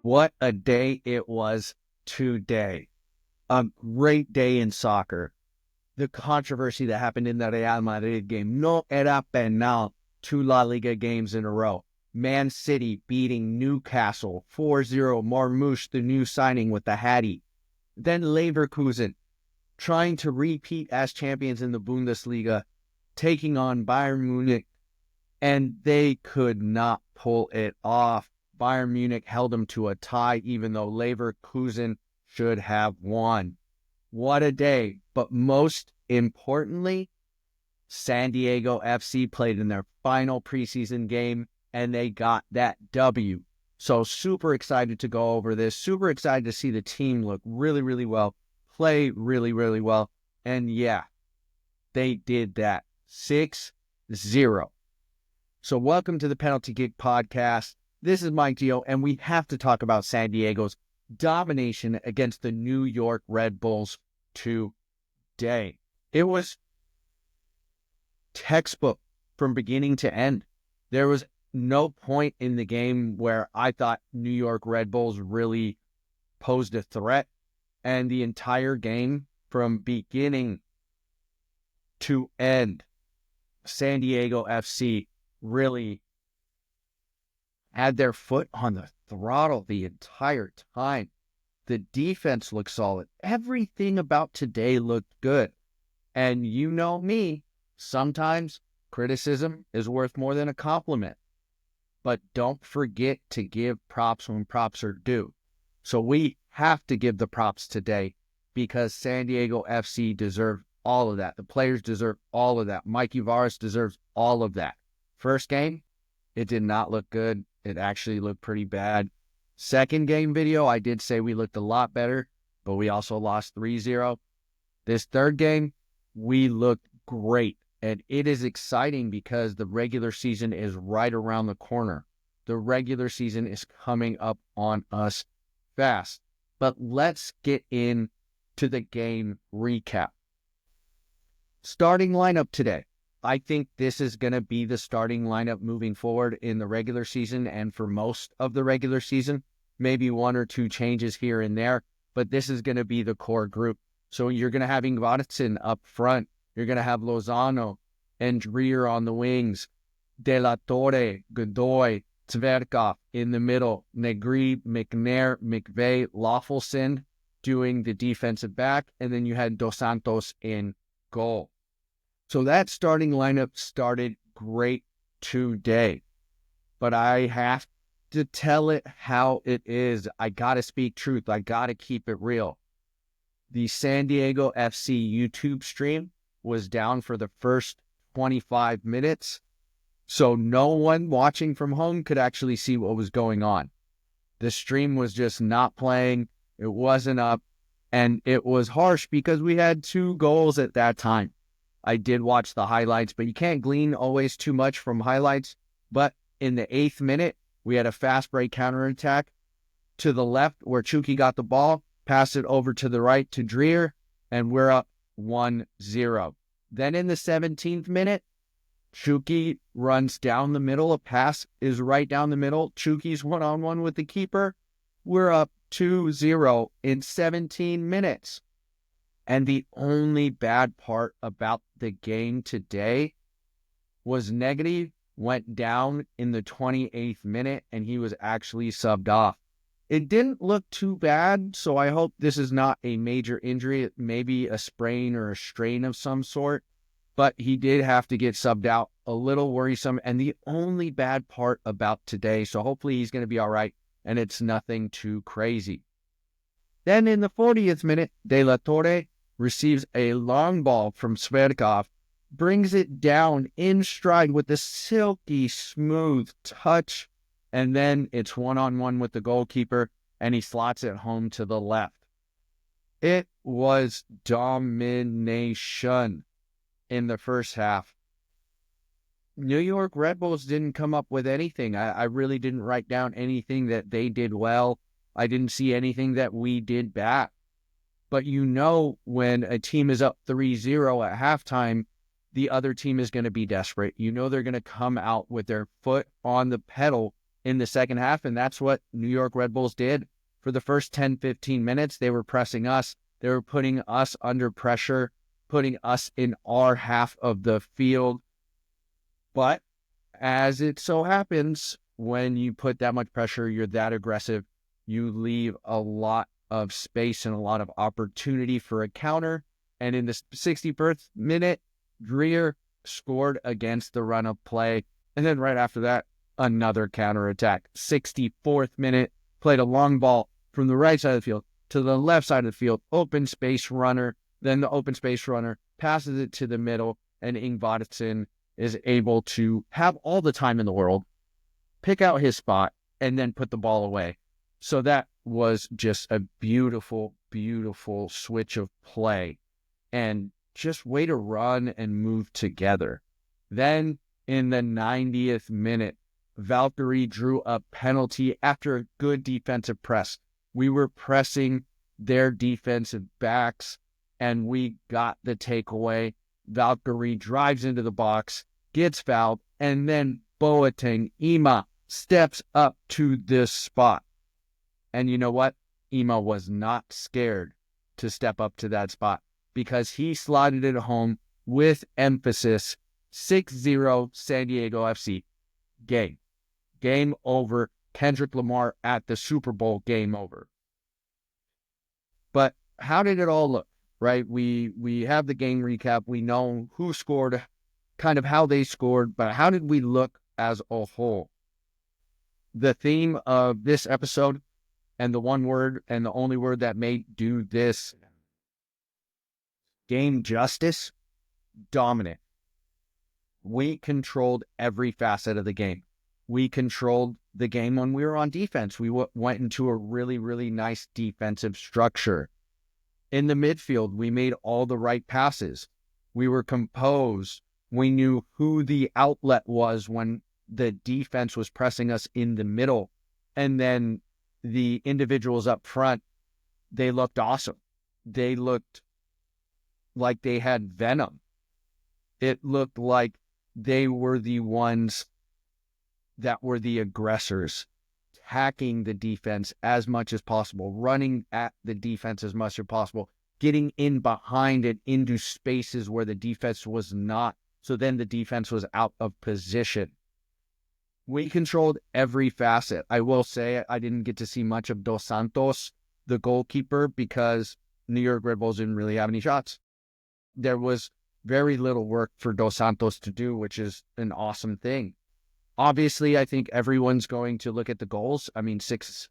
What a day it was today. A great day in soccer. The controversy that happened in the Real Madrid game. No era penal. 2 La Liga games in a row. Man City beating Newcastle 4-0. Marmoush, the new signing with the Hattie. Then Leverkusen trying to repeat as champions in the Bundesliga, taking on Bayern Munich, and they could not pull it off. Bayern Munich held them to a tie, even though Leverkusen should have won. What a day. But most importantly, San Diego FC played in their final preseason game, and they got that W. So super excited to go over this. Super excited to see the team look really, really well, play really, really well. And yeah, they did that. 6-0. So welcome to the Penalty Kick Podcast. This is Mike Gio, and we have to talk about San Diego's domination against the New York Red Bulls today. It was textbook from beginning to end. There was no point in the game where I thought New York Red Bulls really posed a threat, and the entire game from beginning to end, San Diego FC really had their foot on the throttle the entire time. The defense looked solid. Everything about today looked good. And you know me, sometimes criticism is worth more than a compliment. But don't forget to give props when props are due. So we have to give the props today because San Diego FC deserved all of that. The players deserve all of that. Mikey Varas deserves all of that. First game, it did not look good. It actually looked pretty bad. Second game video, I did say we looked a lot better, but we also lost 3-0. This third game, we looked great. And it is exciting because the regular season is right around the corner. The regular season is coming up on us fast. But let's get into the game recap. Starting lineup today. I think this is going to be the starting lineup moving forward in the regular season and for most of the regular season. Maybe one or two changes here and there, but this is going to be the core group. So you're going to have Ingvartsen up front. You're going to have Lozano and Dreer on the wings. De La Torre, Godoy, Tverkov in the middle. Negri, McNair, McVeigh, Lawfulson doing the defensive back. And then you had Dos Santos in goal. So that starting lineup started great today. But I have to tell it how it is. I got to speak truth. I got to keep it real. The San Diego FC YouTube stream was down for the first 25 minutes. So no one watching from home could actually see what was going on. The stream was just not playing. It wasn't up. And it was harsh because we had 2 goals at that time. I did watch the highlights, but you can't glean always too much from highlights. But in the 8th minute, we had a fast break counterattack to the left where Chucky got the ball, passed it over to the right to Dreer, and we're up 1-0. Then in the 17th minute, Chucky runs down the middle. A pass is right down the middle. Chucky's one-on-one with the keeper. We're up 2-0 in 17 minutes. And the only bad part about the game today was Negri went down in the 28th minute and he was actually subbed off. It didn't look too bad, so I hope this is not a major injury, maybe a sprain or a strain of some sort, but he did have to get subbed out. A little worrisome, and the only bad part about today, so hopefully he's going to be all right, and it's nothing too crazy. Then in the 40th minute, De La Torre receives a long ball from Sverkov, brings it down in stride with a silky smooth touch, and then it's one-on-one with the goalkeeper, and he slots it home to the left. It was domination in the first half. New York Red Bulls didn't come up with anything. I really didn't write down anything that they did well. I didn't see anything that we did bad. But you know when a team is up 3-0 at halftime, the other team is going to be desperate. You know they're going to come out with their foot on the pedal in the second half, and that's what New York Red Bulls did. For the first 10, 15 minutes, they were pressing us. They were putting us under pressure, putting us in our half of the field. But as it so happens, when you put that much pressure, you're that aggressive, you leave a lot of space and a lot of opportunity for a counter. And in the 61st minute, Dreer scored against the run of play. And then right after that, another counterattack. 64th minute, played a long ball from the right side of the field to the left side of the field, open space runner. Then the open space runner passes it to the middle, and Ingvardsson is able to have all the time in the world, pick out his spot, and then put the ball away. So that was just a beautiful, beautiful switch of play and just way to run and move together. Then in the 90th minute, Valkyrie drew a penalty after a good defensive press. We were pressing their defensive backs, and we got the takeaway. Valkyrie drives into the box, gets fouled, and then Boateng, Ima, steps up to this spot. And you know what? Ima was not scared to step up to that spot because he slotted it home with emphasis. 6-0 San Diego FC. Game over. Kendrick Lamar at the Super Bowl, game over. But how did it all look, right? We have the game recap. We know who scored, kind of how they scored, but how did we look as a whole? The theme of this episode, and the one word and the only word that may do this: game justice, dominant. We controlled every facet of the game. We controlled the game when we were on defense. We went into a really, really nice defensive structure. In the midfield, we made all the right passes. We were composed. We knew who the outlet was when the defense was pressing us in the middle. And then the individuals up front, they looked awesome. They looked like they had venom. It looked like they were the ones that were the aggressors, attacking the defense as much as possible, running at the defense as much as possible, getting in behind it into spaces where the defense was not. So then the defense was out of position. We controlled every facet. I will say I didn't get to see much of Dos Santos, the goalkeeper, because New York Red Bulls didn't really have any shots. There was very little work for Dos Santos to do, which is an awesome thing. Obviously, I think everyone's going to look at the goals. I mean, six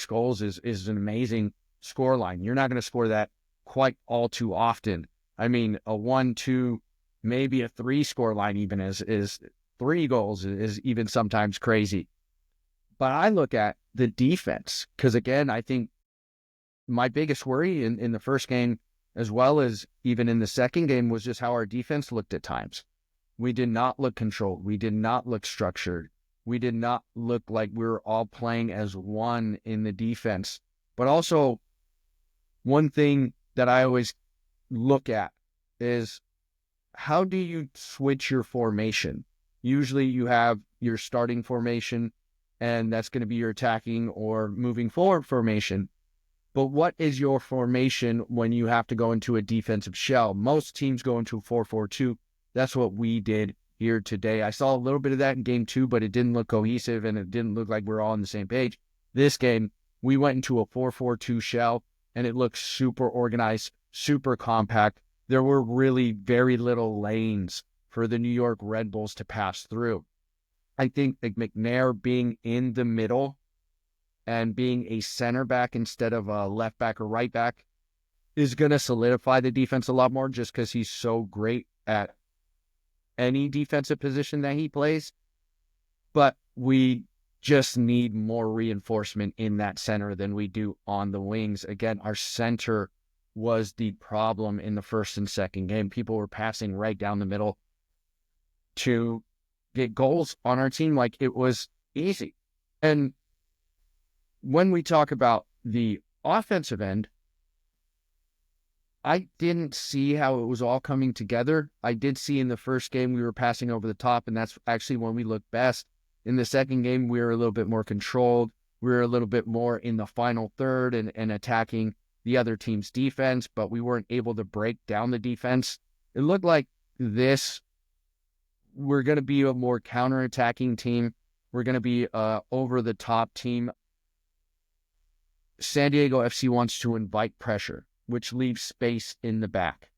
goals is an amazing scoreline. You're not going to score that quite all too often. I mean, a 1-2, maybe a 3 scoreline even is 3 goals is even sometimes crazy. But I look at the defense because, again, I think my biggest worry in the first game, as well as even in the second game, was just how our defense looked at times. We did not look controlled. We did not look structured. We did not look like we were all playing as one in the defense. But also, one thing that I always look at is, how do you switch your formation? Usually you have your starting formation, and that's going to be your attacking or moving forward formation. But what is your formation when you have to go into a defensive shell? Most teams go into a 4-4-2. That's what we did here today. I saw a little bit of that in game 2, but it didn't look cohesive, and it didn't look like we're all on the same page. This game, we went into a 4-4-2 shell, and it looked super organized, super compact. There were really very little lanes for the New York Red Bulls to pass through. I think that McNair being in the middle and being a center back instead of a left back or right back is going to solidify the defense a lot more, just because he's so great at any defensive position that he plays. But we just need more reinforcement in that center than we do on the wings. Again, our center was the problem in the first and second game. People were passing right down the middle to get goals on our team like it was easy. And when we talk about the offensive end, I didn't see how it was all coming together. I did see in the first game we were passing over the top, and that's actually when we looked best. In the second game, we were a little bit more controlled. We were a little bit more in the final third and attacking the other team's defense, but we weren't able to break down the defense. It looked like we're going to be a more counterattacking team. We're going to be over-the-top team. San Diego FC wants to invite pressure, which leaves space in the back.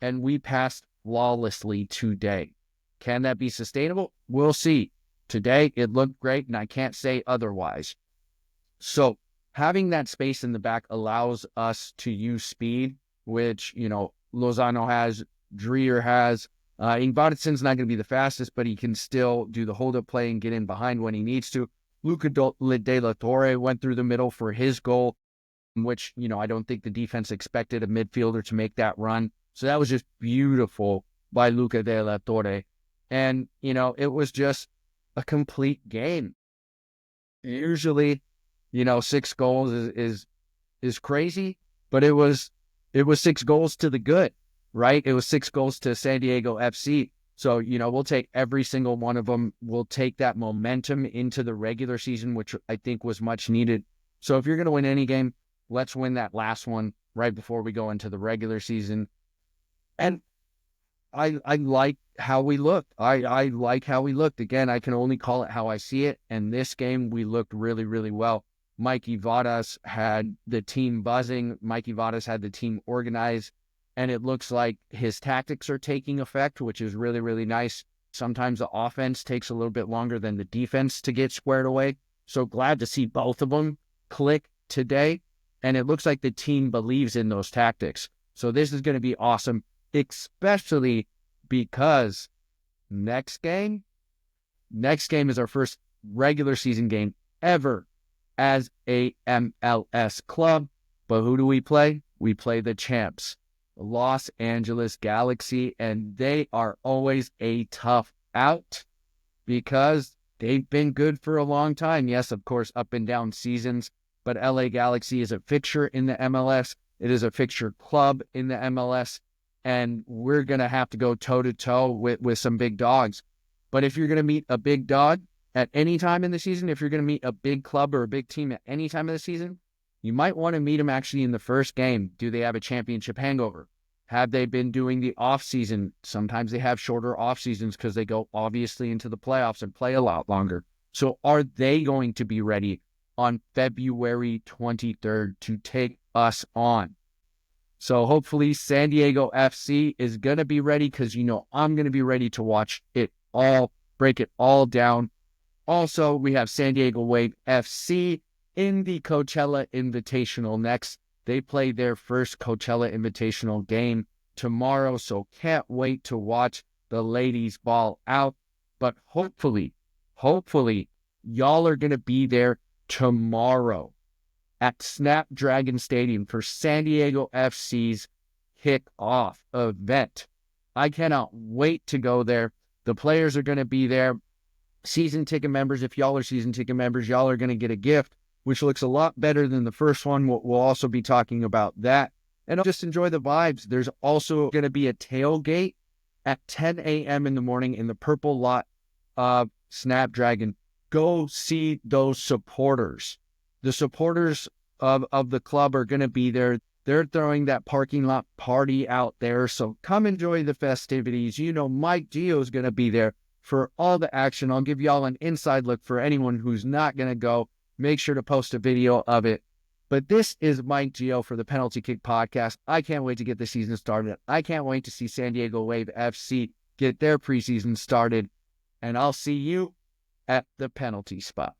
And we passed flawlessly today. Can that be sustainable? We'll see. Today, it looked great, and I can't say otherwise. So having that space in the back allows us to use speed, which, Lozano has, Dreer has. Ingvardson's not going to be the fastest, but he can still do the hold-up play and get in behind when he needs to. Luca de la Torre went through the middle for his goal, which, I don't think the defense expected a midfielder to make that run. So that was just beautiful by Luca de la Torre. And, it was just a complete game. Usually, 6 goals is crazy, but it was 6 goals to the good, right? It was 6 goals to San Diego FC. So, we'll take every single one of them. We'll take that momentum into the regular season, which I think was much needed. So if you're going to win any game, let's win that last one right before we go into the regular season. And I like how we looked. I like how we looked. Again, I can only call it how I see it. And this game, we looked really, really well. Mikey Vadas had the team buzzing. Mikey Vadas had the team organized. And it looks like his tactics are taking effect, which is really, really nice. Sometimes the offense takes a little bit longer than the defense to get squared away. So glad to see both of them click today. And it looks like the team believes in those tactics. So this is going to be awesome, especially because next game is our first regular season game ever as a MLS club. But who do we play? We play the champs, Los Angeles Galaxy, and they are always a tough out because they've been good for a long time. Yes, of course, up and down seasons, but LA Galaxy is a fixture in the MLS. It is a fixture club in the MLS, and we're going to have to go toe-to-toe with some big dogs. But if you're going to meet a big dog at any time in the season, if you're going to meet a big club or a big team at any time of the season, you might want to meet them actually in the first game. Do they have a championship hangover? Have they been doing the off-season? Sometimes they have shorter off-seasons because they go obviously into the playoffs and play a lot longer. So are they going to be ready on February 23rd to take us on? So hopefully San Diego FC is going to be ready because, I'm going to be ready to watch it all, break it all down. Also, we have San Diego Wave FC in the Coachella Invitational next. They play their first Coachella Invitational game tomorrow, so can't wait to watch the ladies ball out. But hopefully, y'all are going to be there tomorrow at Snapdragon Stadium for San Diego FC's kickoff event. I cannot wait to go there. The players are going to be there. Season ticket members, if y'all are season ticket members, y'all are going to get a gift, which looks a lot better than the first one. We'll also be talking about that. And just enjoy the vibes. There's also going to be a tailgate at 10 a.m. in the morning in the purple lot of Snapdragon. Go see those supporters. The supporters of the club are going to be there. They're throwing that parking lot party out there. So come enjoy the festivities. Mike Gio is going to be there for all the action. I'll give y'all an inside look for anyone who's not going to go. Make sure to post a video of it. But this is Mike Gio for the Penalty Kick Podcast. I can't wait to get the season started. I can't wait to see San Diego Wave FC get their preseason started. And I'll see you at the penalty spot.